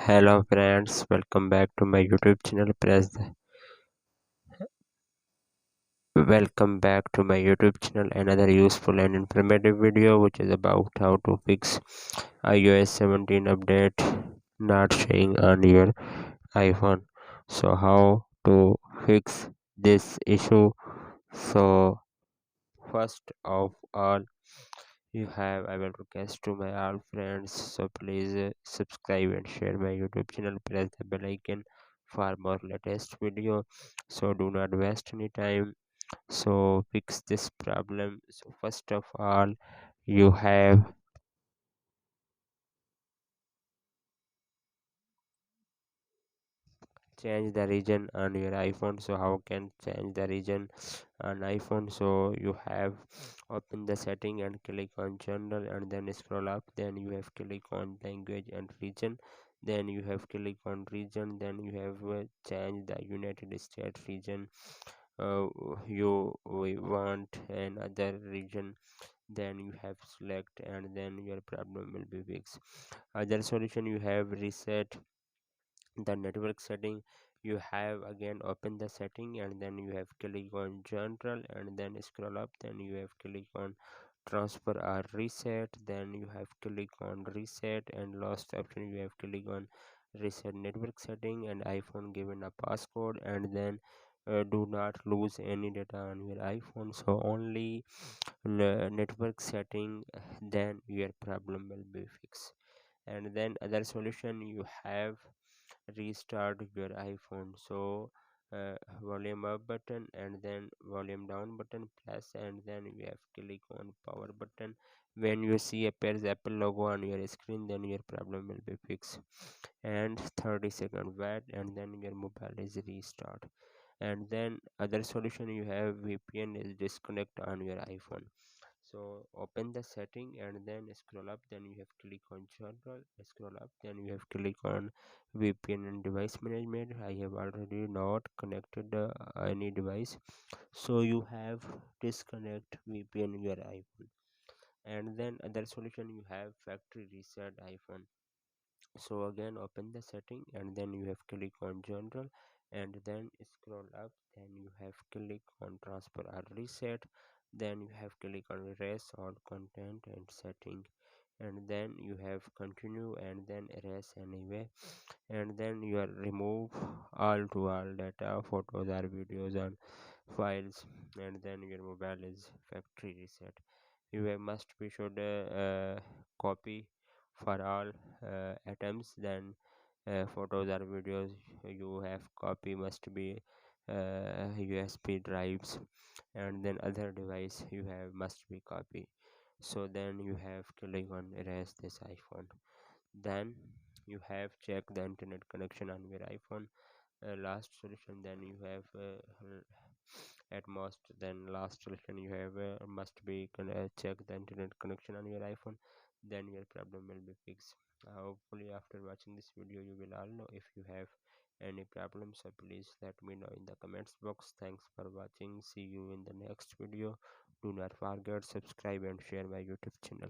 Hello friends, welcome back to my YouTube channel. Welcome back to my YouTube channel. Another useful and informative video, which is about how to fix iOS 17 update not showing on your iPhone. So how to fix this issue? So first of all, you have I will request to my all friends, so please subscribe and share my YouTube channel. Press the bell icon for more latest video. So do not waste any time. So fix this problem. So first of all, you have change the region on your iPhone. So how can change the region on iPhone? So you have open the setting and click on general, and then scroll up, then you have click on language and region, then you have click on region, then you have change the United States region. uh, we want another region, then you have select, and then your problem will be fixed. Other solution, you have reset the network setting. You have again open the setting, and then you have click on general, and then scroll up, then you have click on transfer or reset, then you have click on reset, and last option you have click on reset network setting and iPhone given a passcode, and then do not lose any data on your iPhone. So only network setting, then your problem will be fixed. And then other solution, you have restart your iPhone. So volume up button, and then volume down button, plus, and then you have click on power button. When you see appears Apple logo on your screen, then your problem will be fixed. And 30-second wait, and then your mobile is restart. And then other solution, you have VPN is disconnect on your iPhone. So open the setting, and then scroll up, then you have click on general, scroll up, then you have click on VPN and device management. I have already not connected any device, so you have disconnect VPN your iPhone. And then other solution, you have factory reset iPhone. So again open the setting, and then you have click on general, and then scroll up, then you have click on transfer or reset, then you have click on erase all content and setting, and then you have continue, and then erase anyway, and then you are remove all to all data, photos or videos and files, and then your mobile is factory reset. You must be should copy for all items, then photos or videos you have copy must be USB drives, and then other device you have must be copy. So then you have click on erase this iPhone. Then you have check the internet connection on your iPhone. Last solution, then you have at most, then last solution, you have must be check the internet connection on your iPhone, then your problem will be fixed. Hopefully after watching this video you will all know. If you have any problems, so please let me know in the comments box. Thanks for watching, see you in the next video. Do not forget subscribe and share my YouTube channel.